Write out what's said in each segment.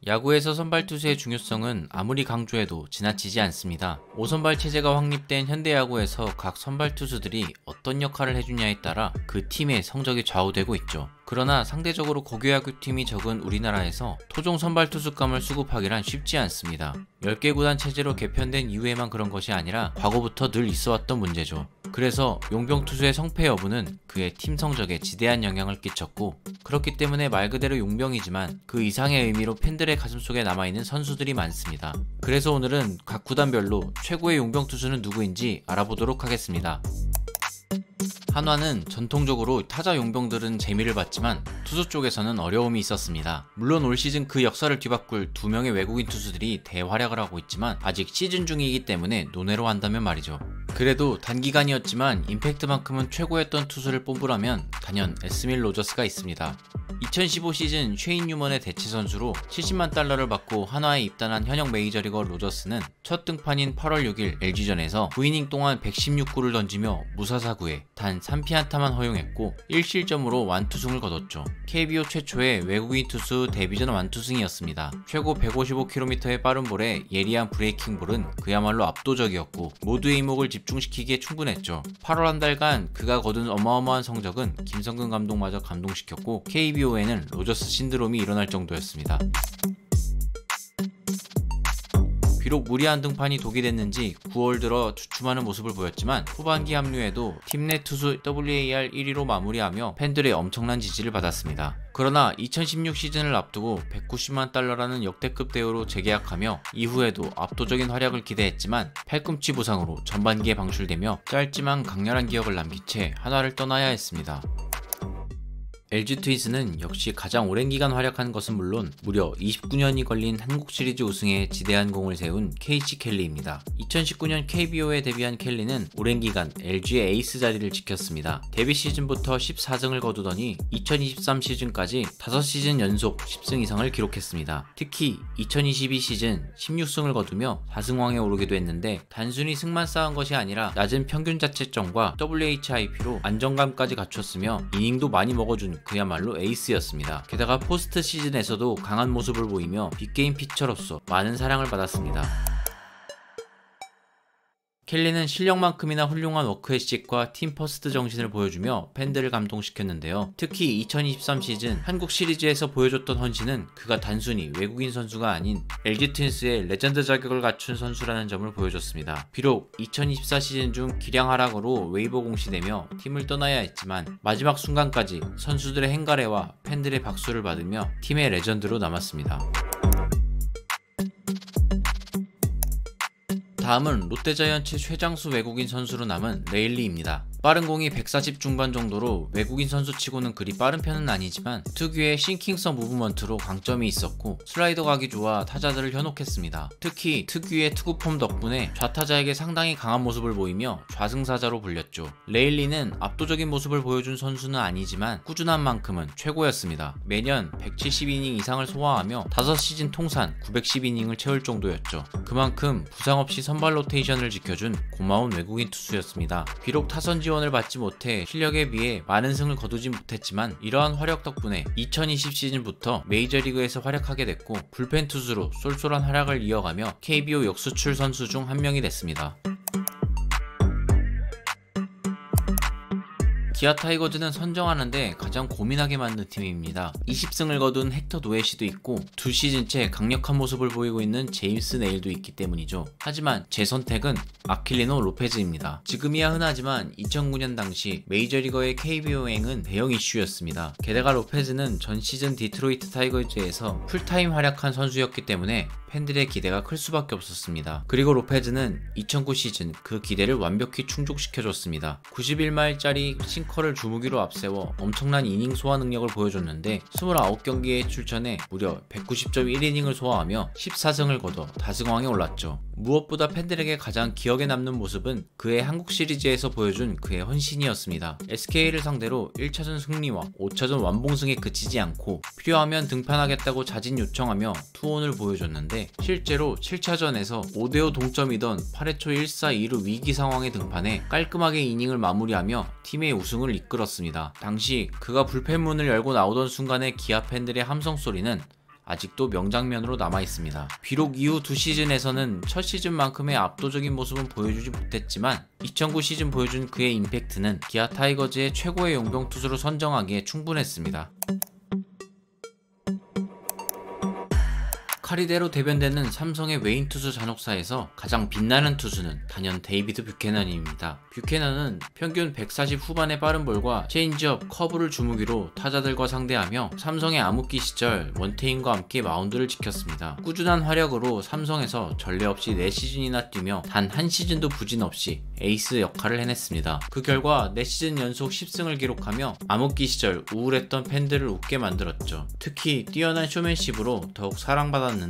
야구에서 선발 투수의 중요성은 아무리 강조해도 지나치지 않습니다. 5선발 체제가 확립된 현대야구에서 각 선발 투수들이 어떤 역할을 해주냐에 따라 그 팀의 성적이 좌우되고 있죠. 그러나 상대적으로 고교야구팀이 적은 우리나라에서 토종 선발 투수감을 수급하기란 쉽지 않습니다. 10개 구단 체제로 개편된 이후에만 그런 것이 아니라 과거부터 늘 있어왔던 문제죠. 그래서 용병 투수의 성패 여부는 그의 팀 성적에 지대한 영향을 끼쳤고, 그렇기 때문에 말 그대로 용병이지만 그 이상의 의미로 팬들의 가슴속에 남아있는 선수들이 많습니다. 그래서 오늘은 각 구단별로 최고의 용병 투수는 누구인지 알아보도록 하겠습니다. 한화는 전통적으로 타자 용병들은 재미를 봤지만 투수 쪽에서는 어려움이 있었습니다. 물론 올 시즌 그 역사를 뒤바꿀 2명의 외국인 투수들이 대활약을 하고 있지만 아직 시즌 중이기 때문에 논외로 한다면 말이죠. 그래도 단기간이었지만 임팩트만큼은 최고였던 투수를 뽑으라면 단연 에스밀 로저스가 있습니다. 2015 시즌 쉐인 뉴먼의 대체 선수로 70만 달러를 받고 한화에 입단한 현역 메이저리거 로저스는 첫 등판인 8월 6일 LG전에서 9이닝 동안 116구를 던지며 무사사구에 단 3피안타만 허용했고 1실점으로 완투승을 거뒀죠. KBO 최초의 외국인 투수 데뷔전 완투승이었습니다. 최고 155km의 빠른 볼에 예리한 브레이킹 볼은 그야말로 압도적이었고 모두의 이목을 집중시키기에 충분했죠. 8월 한 달간 그가 거둔 어마어마한 성적은 김성근 감독마저 감동시켰고 KBO에는 로저스 신드롬이 일어날 정도였습니다. 비록 무리한 등판이 독이 됐는지 9월 들어 주춤하는 모습을 보였지만 후반기 합류에도 팀 내 투수 WAR 1위로 마무리하며 팬들의 엄청난 지지를 받았습니다. 그러나 2016 시즌을 앞두고 190만 달러라는 역대급 대우로 재계약하며 이후에도 압도적인 활약을 기대했지만 팔꿈치 부상으로 전반기에 방출되며 짧지만 강렬한 기억을 남긴 채 한화를 떠나야 했습니다. LG 트윈스는 역시 가장 오랜 기간 활약한 것은 물론 무려 29년이 걸린 한국 시리즈 우승에 지대한 공을 세운 KC 켈리입니다. 2019년 KBO에 데뷔한 켈리는 오랜 기간 LG의 에이스 자리를 지켰습니다. 데뷔 시즌부터 14승을 거두더니 2023 시즌까지 5시즌 연속 10승 이상을 기록했습니다. 특히 2022 시즌 16승을 거두며 4승왕에 오르기도 했는데 단순히 승만 쌓은 것이 아니라 낮은 평균 자책점과 WHIP로 안정감까지 갖췄으며 이닝도 많이 먹어준 그야말로 에이스였습니다. 게다가 포스트 시즌에서도 강한 모습을 보이며 빅게임 피처로서 많은 사랑을 받았습니다. 켈리는 실력만큼이나 훌륭한 워크etic과 팀 퍼스트 정신을 보여주며 팬들을 감동시켰는데요. 특히 2023 시즌 한국 시리즈에서 보여줬던 헌신은 그가 단순히 외국인 선수가 아닌 LG 트윈스의 레전드 자격을 갖춘 선수라는 점을 보여줬습니다. 비록 2024 시즌 중 기량 하락으로 웨이버 공시되며 팀을 떠나야 했지만 마지막 순간까지 선수들의 행가래와 팬들의 박수를 받으며 팀의 레전드로 남았습니다. 다음은 롯데자이언츠 최장수 외국인 선수로 남은 레일리입니다. 빠른 공이 140 중반 정도로 외국인 선수치고는 그리 빠른 편은 아니지만 특유의 싱킹성 무브먼트로 강점이 있었고 슬라이더 각이 좋아 타자들을 현혹했습니다. 특히 특유의 투구폼 덕분에 좌타자에게 상당히 강한 모습을 보이며 좌승사자로 불렸죠. 레일리는 압도적인 모습을 보여준 선수는 아니지만 꾸준한 만큼은 최고였습니다. 매년 170이닝 이상을 소화하며 5시즌 통산 910이닝을 채울 정도였죠. 그만큼 부상 없이 선발 로테이션을 지켜준 고마운 외국인 투수였습니다. 비록 타선 지원을 받지 못해 실력에 비해 많은 승을 거두지 못했지만 이러한 활약 덕분에 2020 시즌부터 메이저리그에서 활약하게 됐고 불펜 투수로 쏠쏠한 활약을 이어가며 KBO 역수출 선수 중 한 명이 됐습니다. 기아 타이거즈는 선정하는데 가장 고민하게 만든 팀입니다. 20승을 거둔 헥터 노에시도 있고 2시즌째 강력한 모습을 보이고 있는 제임스 네일도 있기 때문이죠. 하지만 제 선택은 아킬리노 로페즈입니다. 지금이야 흔하지만 2009년 당시 메이저리거의 KBO행은 대형 이슈였습니다. 게다가 로페즈는 전 시즌 디트로이트 타이거즈에서 풀타임 활약한 선수였기 때문에 팬들의 기대가 클 수밖에 없었습니다. 그리고 로페즈는 2009 시즌 그 기대를 완벽히 충족시켜줬습니다. 91마일짜리 싱커를 주무기로 앞세워 엄청난 이닝 소화 능력을 보여줬는데 29경기에 출전해 무려 190.1이닝을 소화하며 14승을 거둬 다승왕에 올랐죠. 무엇보다 팬들에게 가장 기억에 남는 모습은 그의 한국 시리즈에서 보여준 그의 헌신이었습니다. SK를 상대로 1차전 승리와 5차전 완봉승에 그치지 않고 필요하면 등판하겠다고 자진 요청하며 투혼을 보여줬는데 실제로 7차전에서 5대5 동점이던 8회 초 1사 2루 위기 상황에 등판해 깔끔하게 이닝을 마무리하며 팀의 우승을 이끌었습니다. 당시 그가 불펜문을 열고 나오던 순간의 기아 팬들의 함성 소리는 아직도 명장면으로 남아있습니다. 비록 이후 두 시즌에서는 첫 시즌만큼의 압도적인 모습은 보여주지 못했지만 2009 시즌 보여준 그의 임팩트는 기아 타이거즈의 최고의 용병 투수로 선정하기에 충분했습니다. 카리대로 대변되는 삼성의 외인 투수 잔혹사에서 가장 빛나는 투수는 단연 데이비드 뷰캐넌입니다. 뷰캐넌은 평균 140 후반의 빠른 볼과 체인지업, 커브를 주무기로 타자들과 상대하며 삼성의 암흑기 시절 원태인과 함께 마운드를 지켰습니다. 꾸준한 활약으로 삼성에서 전례 없이 4시즌이나 뛰며 단 한 시즌도 부진 없이 에이스 역할을 해냈습니다. 그 결과 4시즌 연속 10승을 기록하며 암흑기 시절 우울했던 팬들을 웃게 만들었죠. 특히 뛰어난 쇼맨십으로 더욱 사랑받았는데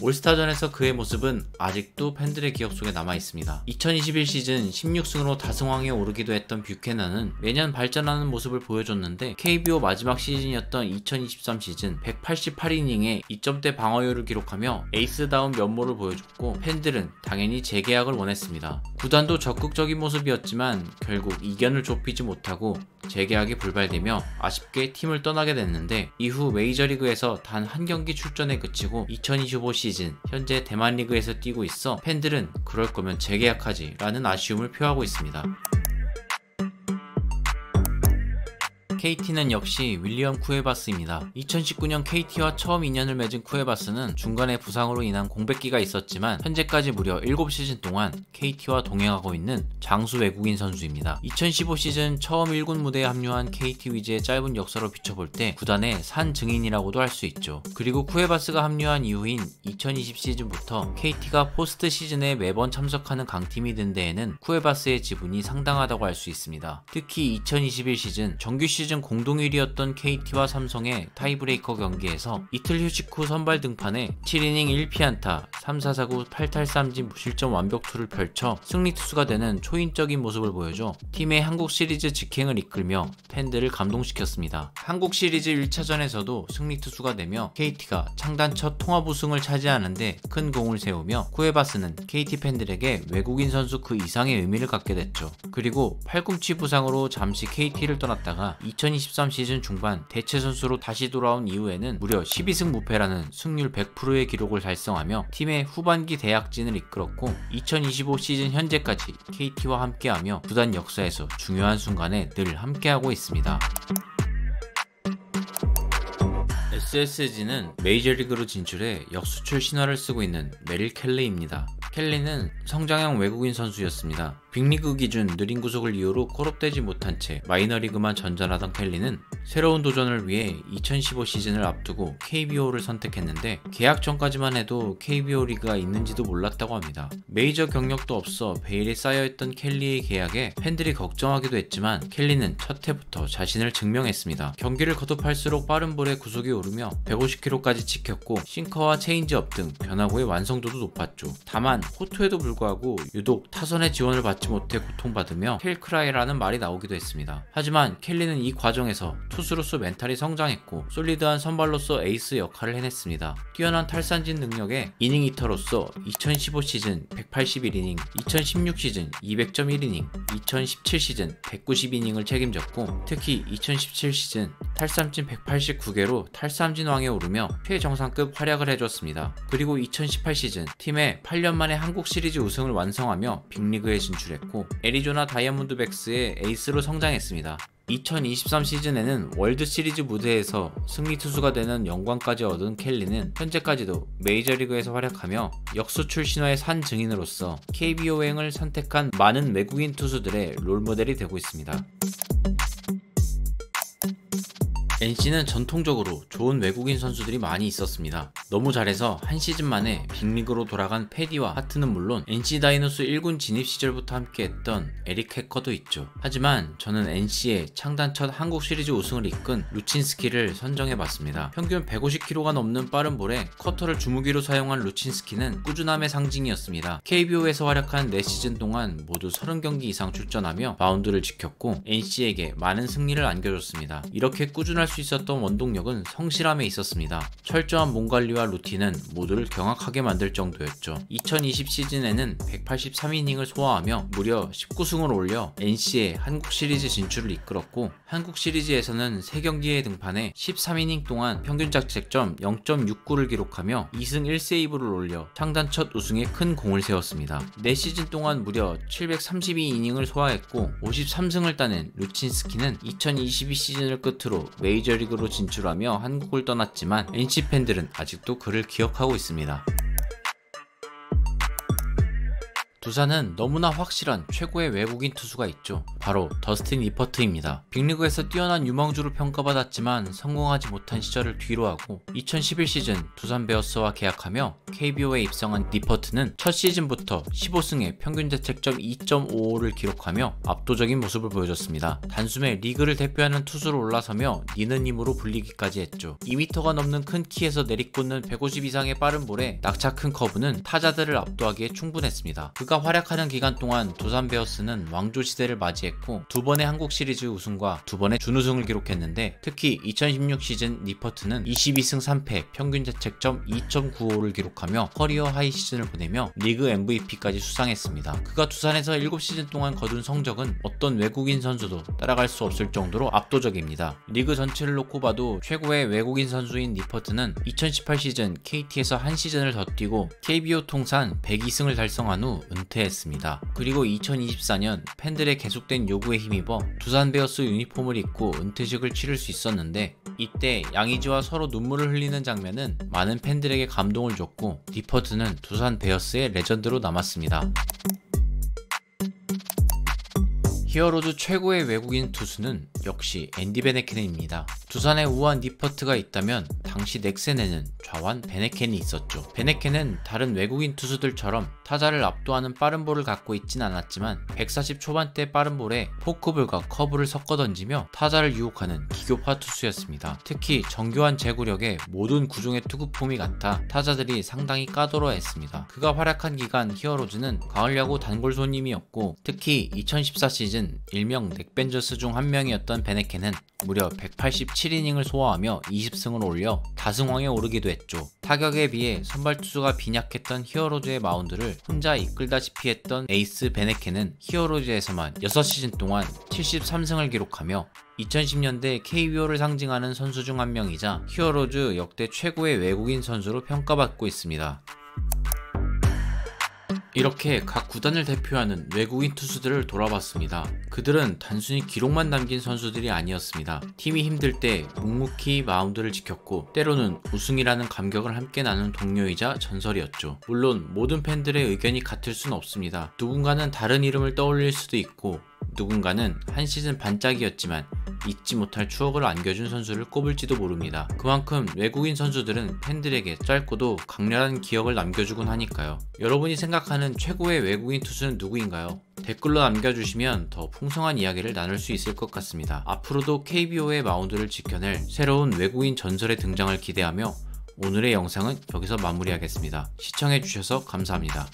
올스타전에서 그의 모습은 아직도 팬들의 기억 속에 남아있습니다. 2021 시즌 16승으로 다승왕에 오르기도 했던 뷰캐넌은 매년 발전하는 모습을 보여줬는데 KBO 마지막 시즌이었던 2023 시즌 188이닝에 2점대 방어율을 기록하며 에이스다운 면모를 보여줬고 팬들은 당연히 재계약을 원했습니다. 구단도 적극적인 모습이었지만 결국 이견을 좁히지 못하고 재계약이 불발되며 아쉽게 팀을 떠나게 됐는데 이후 메이저리그에서 단 한 경기 출전에 그치고 2025 시즌 현재 대만 리그에서 뛰고 있어 팬들은 그럴 거면 재계약하지 라는 아쉬움을 표하고 있습니다. KT는 역시 윌리엄 쿠에바스입니다. 2019년 KT와 처음 인연을 맺은 쿠에바스는 중간에 부상으로 인한 공백기가 있었지만 현재까지 무려 7시즌 동안 KT와 동행하고 있는 장수 외국인 선수입니다. 2015 시즌 처음 1군 무대에 합류한 KT 위즈의 짧은 역사로 비춰볼 때 구단의 산 증인이라고도 할 수 있죠. 그리고 쿠에바스가 합류한 이후인 2020 시즌부터 KT가 포스트 시즌에 매번 참석하는 강팀이 된 데에는 쿠에바스의 지분이 상당하다고 할 수 있습니다. 특히 2021 시즌 정규 시즌 공동 1위였던 KT와 삼성의 타이브레이커 경기에서 이틀 휴식 후 선발 등판에 7이닝 1피안타, 3사사구 8탈삼진 무실점 완벽투를 펼쳐 승리 투수가 되는 초인적인 모습을 보여줘 팀의 한국 시리즈 직행을 이끌며 팬들을 감동시켰습니다. 한국 시리즈 1차전에서도 승리 투수가 되며 KT가 창단 첫 통합 우승을 차지하는데 큰 공을 세우며 쿠에바스는 KT 팬들에게 외국인 선수 그 이상의 의미를 갖게 됐죠. 그리고 팔꿈치 부상으로 잠시 KT를 떠났다가 2023 시즌 중반 대체 선수로 다시 돌아온 이후에는 무려 12승 무패라는 승률 100%의 기록을 달성하며 팀의 후반기 대약진을 이끌었고 2025 시즌 현재까지 KT와 함께하며 구단 역사에서 중요한 순간에 늘 함께하고 있습니다. SSG는 메이저리그로 진출해 역수출 신화를 쓰고 있는 메릴 켈리입니다. 켈리는 성장형 외국인 선수였습니다. 빅리그 기준 느린 구속을 이유로 콜업되지 못한 채 마이너리그만 전전하던 켈리는 새로운 도전을 위해 2015 시즌을 앞두고 KBO를 선택했는데 계약 전까지만 해도 KBO 리그가 있는지도 몰랐다고 합니다. 메이저 경력도 없어 베일에 쌓여있던 켈리의 계약에 팬들이 걱정하기도 했지만 켈리는 첫 해부터 자신을 증명했습니다. 경기를 거듭할수록 빠른 볼에 구속이 오르며 150km까지 지켰고 싱커와 체인지업 등 변화구의 완성도도 높았죠. 다만 호투에도 불구하고 유독 타선의 지원을 받지 못해 고통받으며 켈크라이라는 말이 나오기도 했습니다. 하지만 켈리는 이 과정에서 투수로서 멘탈이 성장했고 솔리드한 선발로서 에이스 역할을 해냈습니다. 뛰어난 탈삼진 능력에 이닝 히터로서 2015 시즌 181이닝, 2016 시즌 200.1이닝, 2017 시즌 190이닝을 책임졌고 특히 2017 시즌 탈삼진 189개로 탈삼진 왕에 오르며 최정상급 활약을 해줬습니다. 그리고 2018 시즌 팀의 8년 만에 한국 시리즈 우승을 완성하며 빅리그에 진출했고 애리조나 다이아몬드백스의 에이스로 성장했습니다. 2023 시즌에는 월드 시리즈 무대에서 승리 투수가 되는 영광까지 얻은 켈리는 현재까지도 메이저리그에서 활약하며 역수출 신화의 산 증인으로서 KBO행을 선택한 많은 외국인 투수들의 롤모델이 되고 있습니다. NC는 전통적으로 좋은 외국인 선수들이 많이 있었습니다. 너무 잘해서 한 시즌 만에 빅리그로 돌아간 패디와 하트는 물론 NC 다이노스 1군 진입 시절부터 함께했던 에릭 해커도 있죠. 하지만 저는 NC의 창단 첫 한국 시리즈 우승을 이끈 루친스키를 선정해봤습니다. 평균 150km가 넘는 빠른 볼에 커터를 주무기로 사용한 루친스키는 꾸준함의 상징이었습니다. KBO에서 활약한 4시즌 동안 모두 30경기 이상 출전하며 마운드를 지켰고 NC에게 많은 승리를 안겨줬습니다. 이렇게 꾸준할 수 있었던 원동력은 성실함에 있었습니다. 철저한 몸 관리와 루틴은 모두를 경악하게 만들 정도였죠. 2020 시즌에는 183이닝을 소화하며 무려 19승을 올려 NC의 한국 시리즈 진출을 이끌었고, 한국 시리즈에서는 3경기에 등판해 13이닝 동안 평균 자책점 0.69를 기록하며 2승 1세이브를 올려 창단 첫 우승에 큰 공을 세웠습니다. 4시즌 동안 무려 732이닝을 소화했고 53승을 따낸 루친스키는 2022 시즌을 끝으로 메이저리그로 진출하며 한국을 떠났지만 NC 팬들은 아직도 그를 기억하고 있습니다. 두산은 너무나 확실한 최고의 외국인 투수가 있죠. 바로 더스틴 리퍼트입니다. 빅리그에서 뛰어난 유망주로 평가받았지만 성공하지 못한 시절을 뒤로하고 2011 시즌 두산 베어스와 계약하며 KBO에 입성한 리퍼트는 첫 시즌부터 15승에 평균 자책점 2.55를 기록하며 압도적인 모습을 보여줬습니다. 단숨에 리그를 대표하는 투수로 올라서며 니느님으로 불리기까지 했죠. 2m가 넘는 큰 키에서 내리꽂는 150 이상의 빠른 볼에 낙차 큰 커브는 타자들을 압도하기에 충분했습니다. 그가 활약하는 기간 동안 두산 베어스는 왕조 시대를 맞이했고 2번의 한국 시리즈 우승과 2번의 준우승을 기록했는데, 특히 2016 시즌 리퍼트는 22승 3패 평균 자책점 2.95를 기록하며 커리어 하이 시즌을 보내며 리그 MVP까지 수상했습니다. 그가 두산에서 7시즌 동안 거둔 성적은 어떤 외국인 선수도 따라갈 수 없을 정도로 압도적입니다. 리그 전체를 놓고 봐도 최고의 외국인 선수인 리퍼트는 2018 시즌 KT에서 한 시즌을 더 뛰고 KBO 통산 102승을 달성한 후 은퇴했습니다. 그리고 2024년 팬들의 계속된 요구에 힘입어 두산 베어스 유니폼을 입고 은퇴식을 치를 수 있었는데, 이때 양의지와 서로 눈물을 흘리는 장면은 많은 팬들에게 감동을 줬고 리퍼트는 두산 베어스의 레전드로 남았습니다. 히어로즈 최고의 외국인 투수는 역시 앤디 베네켄입니다. 두산에 우아한 리퍼트가 있다면 당시 넥센에는 좌완 베네켄이 있었죠. 베네켄은 다른 외국인 투수들처럼 타자를 압도하는 빠른 볼을 갖고 있진 않았지만 140 초반대 빠른 볼에 포크볼과 커브를 섞어 던지며 타자를 유혹하는 기교파 투수였습니다. 특히 정교한 제구력에 모든 구종의 투구폼이 같아 타자들이 상당히 까다로워했습니다. 그가 활약한 기간 히어로즈는 가을 야구 단골 손님이었고, 특히 2014 시즌 일명 넥벤저스 중 한 명이었던 베네켄은 무려 187이닝을 소화하며 20승을 올려 다승왕에 오르기도 했죠. 타격에 비해 선발 투수가 빈약했던 히어로즈의 마운드를 혼자 이끌다시피 했던 에이스 베네켄은 히어로즈에서만 6시즌 동안 73승을 기록하며 2010년대 KBO를 상징하는 선수 중 한 명이자 히어로즈 역대 최고의 외국인 선수로 평가받고 있습니다. 이렇게 각 구단을 대표하는 외국인 투수들을 돌아봤습니다. 그들은 단순히 기록만 남긴 선수들이 아니었습니다. 팀이 힘들 때 묵묵히 마운드를 지켰고 때로는 우승이라는 감격을 함께 나눈 동료이자 전설이었죠. 물론 모든 팬들의 의견이 같을 순 없습니다. 누군가는 다른 이름을 떠올릴 수도 있고 누군가는 한 시즌 반짝이었지만 잊지 못할 추억을 안겨준 선수를 꼽을지도 모릅니다. 그만큼 외국인 선수들은 팬들에게 짧고도 강렬한 기억을 남겨주곤 하니까요. 여러분이 생각하는 최고의 외국인 투수는 누구인가요? 댓글로 남겨주시면 더 풍성한 이야기를 나눌 수 있을 것 같습니다. 앞으로도 KBO의 마운드를 지켜낼 새로운 외국인 전설의 등장을 기대하며 오늘의 영상은 여기서 마무리하겠습니다. 시청해주셔서 감사합니다.